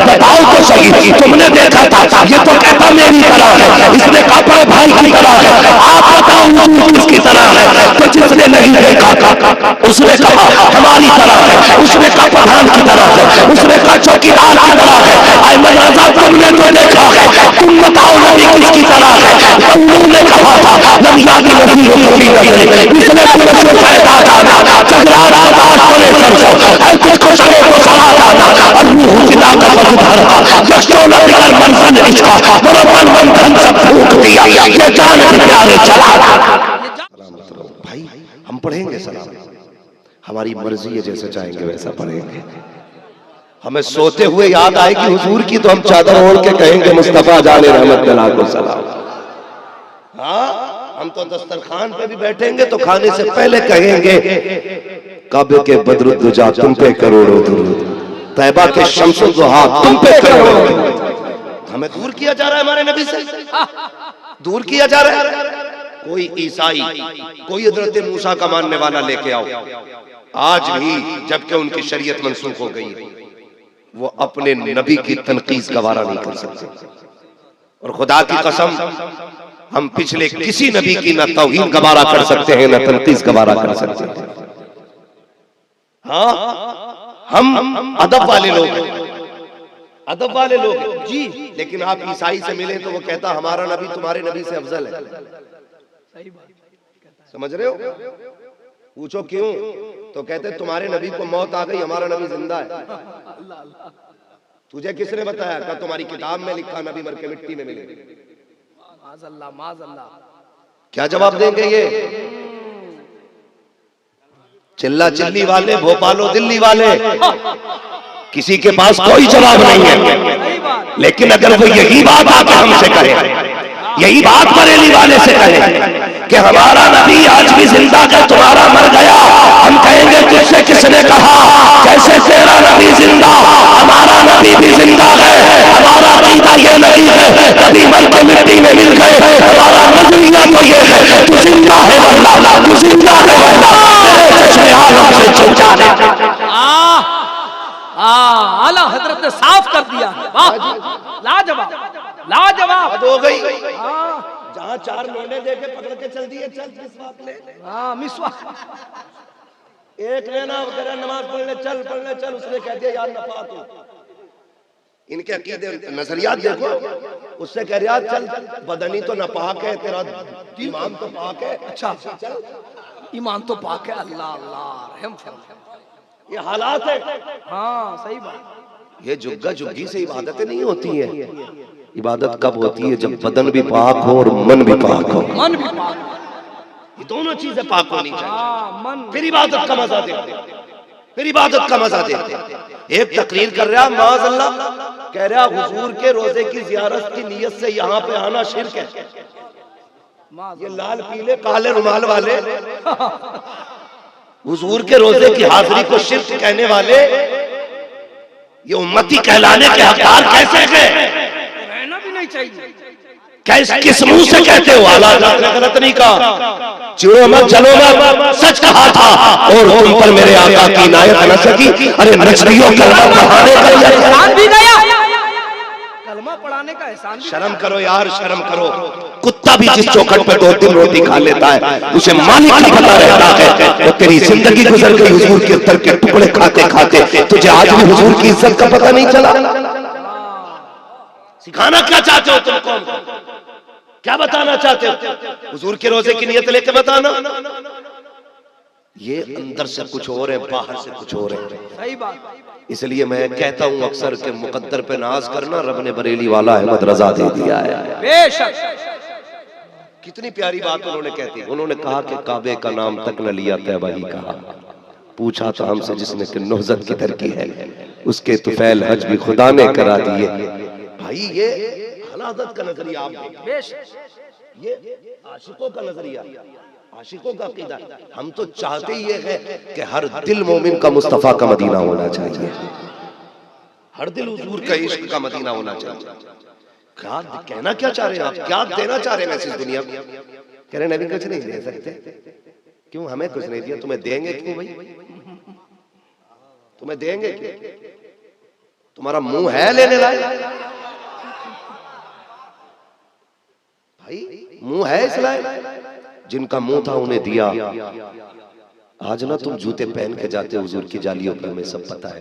बताओ तो सही, तुमने देखा था? ये तो कहता मेरी तरह है, इसने कहा बड़े भाई की तरह है। आप बताओ हुजूर किसकी तरह है? तो जिसने नहीं देखा उसने कहा हमारी तरह है, उसने कहा प्रधान की तरह है, उसने कहा चौकीदार की तरह है। अहमद रजा तुमने तो देखा है, तुम बताओ नबी किसकी तरह है? तो उन्होंने कहा था नबिया की नबी होती नजर, इसने तुम्हें से पैदा जाना चगरार बर्दाश्त करे सरसों है, तुझको चले तो सला जाना और रूह फिदा का वक्त धरा यशो नबिकर मंजन इसका बरोबर बंधन सब फूक दिया, ये जान के प्यारे चला। भाई हम पढ़ेंगे सलाम, हमारी मर्जी है, जैसे चाहेंगे वैसा पढ़ेंगे। हमें सोते हुए याद आएगी हुजूर की तो हम चादर ओढ़ के कहेंगे मुस्तफा जाने रहमत को सलाम। हाँ, हम तो दस्तरखान पे भी बैठेंगे तो खाने से पहले कहेंगे काबे के बदरुद्दुजा तुम पे करोड़ों दुरूद, तैबा के शम्सुद्दुहा तुम पे करोड़ों दुरूद। हमें दूर किया जा रहा है हमारे नबी से, दूर किया जा रहा है। कोई ईसाई, कोई हजरत मूसा का मानने वाला लेके आओ, आज भी जबकि उनकी शरीयत मंसूख हो गई है, वो अपने नबी की तनकीस गवारा नहीं कर सकते। और खुदा की कसम हम पिछले किसी नबी की ना तौहीन गवारा कर सकते हैं ना तनकीस गवारा कर सकते हैं। हाँ, हम अदब वाले लोग हैं, अदब वाले लोग हैं जी। लेकिन आप ईसाई से मिले तो वो कहता हमारा नबी तुम्हारे नबी से अफजल है। समझ रहे हो? पूछो क्यों, तो कहते तुम्हारे नबी को मौत आ गई, हमारा नबी जिंदा है। तुझे किसने बताया? क्या तुम्हारी किताब में लिखा नबी मर के मिट्टी में मिले? माज़अल्लाह, माज़अल्लाह। क्या जवाब देंगे ये चिल्ला चिल्ली वाले, भोपालो दिल्ली वाले? किसी के पास कोई जवाब नहीं है। लेकिन अगर वो यही बात आके हमसे कहे, यही बात बरेली वाले से कहे कि हमारा नबी आज भी जिंदा है, तुम्हारा मर गया, हम कहेंगे तुझसे किसने कहा? कैसे तेरा नबी जिंदा, हमारा नबी भी जिंदा है। हमारा अकीदा ये नहीं है नबी मर के मिट्टी में मिल गए, हमारा नजरिया तो ये है तू जिंदा है वल्लाह, तू जिंदा है वल्लाह, तेरे चश्मे आलम से छुप जाने। आला हजरत ने साफ कर दिया। वाह, लाजवाब, लाजवाब हो गई। जहाँ चार लोने देके पकड़ के चल दिए, चल मिसवाक ले। हाँ, मिसवाक एक लेना करे नमाज पढ़ने चल, पढ़ने चल, उसने कह दिया यार नपाक हो। इनके अकीदे नजरियात देखो, उससे कह रहा चल बदनी तो नापाक है, तेरा ईमान तो पाक है। अच्छा, चल ईमान तो पाक है। अल्लाह अल्लाह रहम फरमा। ये हालात है। हाँ, सही बात। ये जुग्गा जुग्गी से इबादतें नहीं होती है। इबादत कब होती है? जब बदन भी पाक हो और मन भी पाक हो। मन भी पाक, ये दोनों चीजें पाक होनी चाहिए, मन फिर इबादत का मजा देते, फिर इबादत का मजा देते। एक तकरीर कर रहा माज़अल्लाह, कह रहा हुजूर के रोजे की जियारत की नीयत से यहाँ पे आना शिर्क है। ये लाल पीले काले रुमाल वाले हुजूर के रोजे की हाजिरी को शिर्क कहने वाले ये उम्मती कहलाने के हकदार कैसे हैं? रहना भी नहीं चाहिए। किस मुंह से कहते हो? आला गलत नहीं कहा, चिड़ो मत चलो मत, सच कहा था। और तुम पर मेरे आका की इनायत न सकी। अरे नजरियों कलमा पढ़ाने का एहसान भी गया, कलमा पढ़ाने का एहसान। शर्म करो यार, शर्म करो। कुत्ता भी जिस चौखट पे 2 दिन रोटी खा लेता है उसे मालिक नहीं पता रहता है। तो तेरी जिंदगी गुजर गई हुजूर के दर के टुकड़े खाते खाते, तुझे आज भी हुजूर की इज्जत का पता नहीं चला। सिखाना क्या चाहते हो तुम? कौन क्या बताना चाहते हो? हुजूर के रोजे की नियत लेके बताना। ये अंदर से कुछ और है, बाहर से कुछ और है। सही बात। इसलिए मैं कहता हूं अक्सर के मुकद्दर पे नाज करना रब ने बरेली वाला अहमद रजा दे दिया है। बेशक। कितनी प्यारी बात उन्होंने कहती। उन्होंने कहा कि काबे का नाम तक न लिया, तैबा ही कहा। पूछा था हमसे जिसने कि नौजत की तरकी है, उसके तुफैल हज भी खुदा ने करा दिए। भाई ये हलादत का नजरिया आप, ये आशिकों का नजरिया, आशिकों का अकीदा। हम तो चाहते ही ये है कि हर दिल मोमिन का मुस्तफा का मदीना होना चाहिए, हर दिल हुजूर का इश्क का मदीना होना चाहिए। क्या कहना क्या चाह रहे हैं आप? क्या देना चाह रहे हैं इस दुनिया को? कह रहे नबी कुछ नहीं दे सकते। क्यों? हमें कुछ नहीं दिया, तुम्हें देंगे क्यों भाई? तुम्हें देंगे क्यों? तुम्हारा मुंह है लेने लायक? भाई मुंह है इस लायक? जिनका मुंह था उन्हें दिया। आज ना तुम जूते पहन के जाते हो हुजूर की जालियों पर, हमें सब पता है।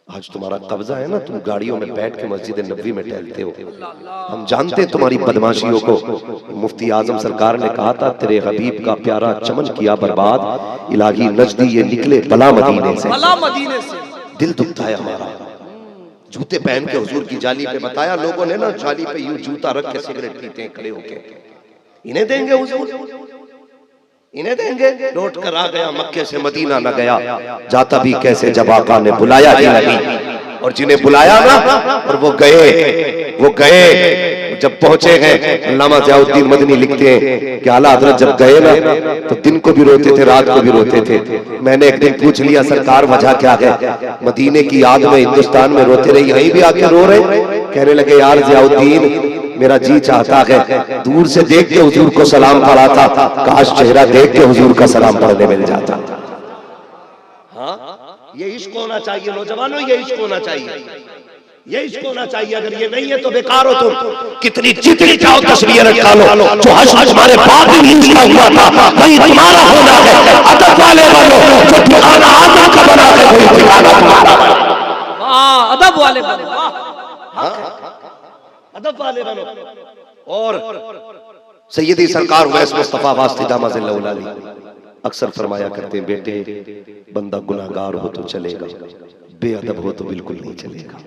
आज तुम्हारा कब्जा है ना, तुम गाड़ियों में बैठ के मस्जिद नबवी में टहलते हो। हम जानते हैं तुम्हारी बदमाशियों को। मुफ्ती आजम सरकार ने कहा था, तेरे हबीब का प्यारा चमन किया बर्बाद, इलाही नजदी ये निकले बला मदीने से। भला मदीने से। दिल दुखता है हमारा। जूते पहन के हुजूर की जाली पे बताया लोगों ने ना, जाली पे यूं जूता रख के सिगरेट पीते हैं खड़े होके। इन्हें देंगे हुजूर? इन्हें देंगे? लौट कर आ गया मक्के से मदीना न गया, जाता भी कैसे जब आका ने बुलाया ही नहीं। और जिन्हें बुलाया ना, और वो गए जब पहुंचे हैं। अल्लामा ज़ियाउद्दीन मदनी लिखते हैं कि आला हज़रत जब गए ना तो दिन को भी रोते थे, रात को भी रोते थे। मैंने एक दिन पूछ लिया, सरकार वजह क्या है? मदीने की याद में हिंदुस्तान में रोते रहे, यहीं भी आके रो रहे? कहने लगे, यार ज़ियाउद्दीन, मेरा जी चाहता है दूर से देख के हुजूर को सलाम पढ़ा था, काश चेहरा देख के हुजूर का सलाम पढ़ने मिल जाता। हाँ, ये इश्क होना चाहिए नौजवानों, ये इश्क होना चाहिए, ये इश्क होना चाहिए। अगर ये नहीं है तो बेकार हो तुम। कितनी जितनी चाहो तस्वीरें निकालो, जो हश्र तुम्हारे बाप ने लिखा हुआ था वही तुम्हारा होना है। अदब वाले बनो, जो ठिकाना आदम का बना है वही ठिकाना तुम्हारा। वाह, अदब वाले बनो, वाह, अदब वाले बनो। और सैयदी सरकार वैस मुस्तफा वास्तिदा मज़िल्लहुल अली अक्सर फरमाया करते हैं, बेटे बंदा गुनाहगार हो तो चलेगा, बेअदब हो तो बिल्कुल नहीं चलेगा।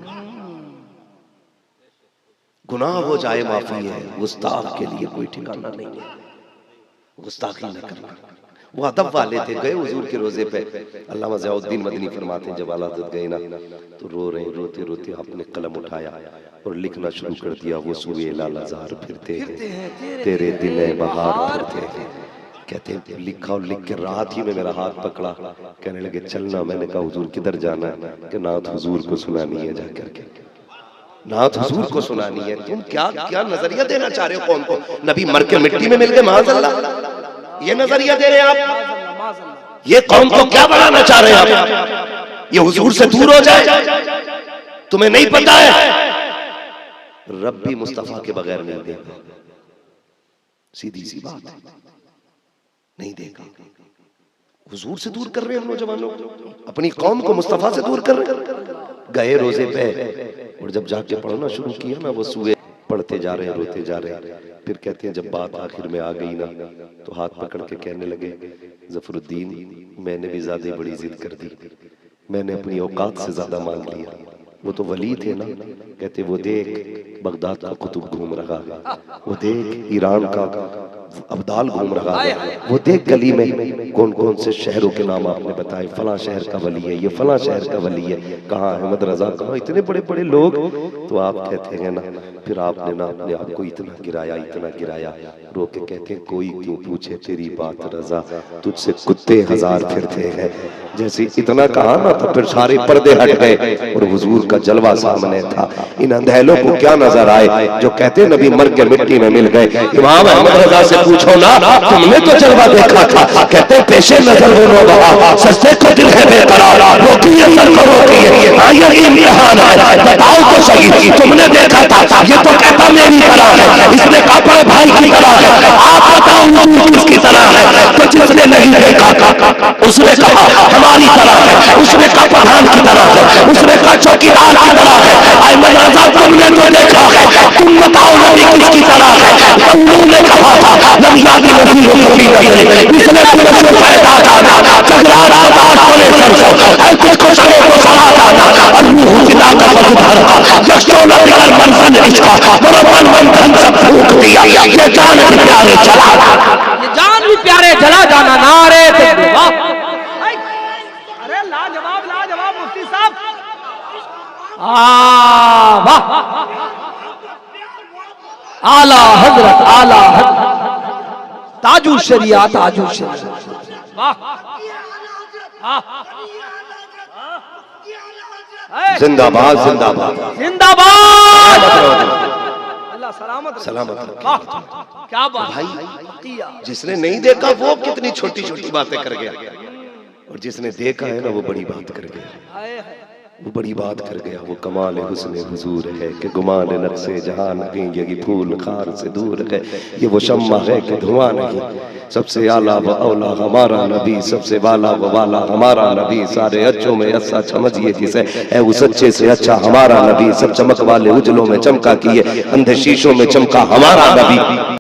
गुनाह हो जाए माफी है, गुस्ताख के लिए कोई ठिकाना नहीं है। गुस्ताखी न करना। वो अदब वाले थे। गए हुजूर के रोजे पे, अल्लामा ज़ियाउद्दीन मदनी फरमाते हैं, जब आला हज़रत गए ना तो रो रहे, रोते रोते आपने कलम उठाया और लिखना शुरू कर दिया। वो सूए लालाज़ार फिरते हैं, तेरे दिल बहार भरते हैं। कहते हैं लिखा, और लिख के रात ही में मेरा हाथ पकड़ा। कहने लगे चलना। मैंने कहा हुजूर किधर जाना है? कि नात हुजूर को सुनानी है, जा करके नात हुजूर को सुनानी है। तुम क्या क्या नजरिया देना चाह रहे हो कौम को? नबी मर के मिट्टी में मिल गए, माज़अल्लाह, ये नजरिया दे रहे हैं आप? ये कौम को क्या बनाना चाह रहे हैं आप? ये हुजूर से दूर हो जाए? तुम्हें नहीं पता है रब भी मुस्तफा के बगैर नहीं देगा। सीधी सी बात है, नहीं देगा। हुजूर से दूर कर रहे हैं हम नौजवानों, अपनी कौम को मुस्तफा से दूर कर रहे हैं। गए रोजे पे और जब जाके पढ़ना शुरू किया ना, वो सूए पढ़ते जा रहे हैं, रोते जा रहे हैं। फिर कहते हैं जब बात आखिर में आ गई ना तो हाथ पकड़ के कहने लगे, ज़फरुद्दीन मैंने भी ज्यादा बड़ी जिद कर दी, मैंने अपनी औकात से ज्यादा मांग लिया। वो तो वली थे ना। कहते वो देख बगदाद का कुतुब घूम रहा है, वो देख ईरान का अब्दाल घूम रहा है, वो देख गली में कौन कौन से शहरों के नाम आपने बताए, फला शहर का वली है, ये फला शहर का वली है, कहाँ अहमद रजा, कहाँ इतने बड़े बड़े लोग। तो आप कहते हैं ना, फिर आपने ना अपने आप को इतना गिराया, रो के कहते हैं कोई क्यों पूछे तेरी बात रजा, तुझसे कुत्ते हजार फिरते हैं। जैसे इतना कहा ना तो फिर सारे पर्दे हट गए और हुजूर का जलवा सामने था। इन अंधेलों को क्या नजर आए जो कहते नबी मर के मिट्टी में मिल गए। इमाम अहमद रजा से पूछो ना, तुमने तो जलवा देखा था। कहते पेशे नजर वो बहा, सस्ते को दिल है बेकरार, रोकिए सर को रोकिए, हाँ ये इम्तिहान है, बताओ तो सही तुमने देखा था? ये तो कहता मेरी तरह है, इसने कहा बड़े भाई की तरह है। आप बताओ किसकी तरह है? तो जिसने नहीं देखा उसने कहा हमारी तरह है, उसने कहा प्रधान की तरह है, उसने कहा चौकीदार की तरह है। अहमद रजा तुमने तो देखा है, तुम बताओ नबी किसकी तरह है? उन्होंने कहा था नबी आदि नबी होगी नहीं, इसने तुम्हें से पैदा करना, चगरार आबाद होने सरसों, हर कुछ को सरे को सरा जाना, अल्लाह पिता का बदधार का, यक्षोला बिगर मनसन इसका, बरमान बंधन सब फूक दिया, ये जान भी प्यारे चला जाना, ये जान भी प्यारे चला जाना। नारे तकबीर, वाह, अरे लाजवाब मुफ्ती साहब, वाह, आला हजरत ताजुल शरिया, ताजुल शरिया, वाह, जिंदाबाद जिंदाबाद जिंदाबाद, अल्लाह सलामत सलामत। वाह, क्या बात भाई जिसने नहीं देखा वो कितनी छोटी छोटी बातें कर गया, और जिसने देखा है ना वो बड़ी बात कर गया। वो बड़ी बात कर गया। वो कमाल हुस्न हुजूर है कि गुमान नक्शे जहां नहीं, ये फूल खार से दूर है, ये वो शम्मा है कि धुआं नहीं। सबसे आला व औला हमारा नबी, सबसे वाला व वाला हमारा नबी, सारे अच्छों में अच्छा समझिए जिसे, है उस अच्छे से अच्छा हमारा नबी। सब चमक वाले उजलों में चमका किए, अंधे शीशों में चमका हमारा नबी।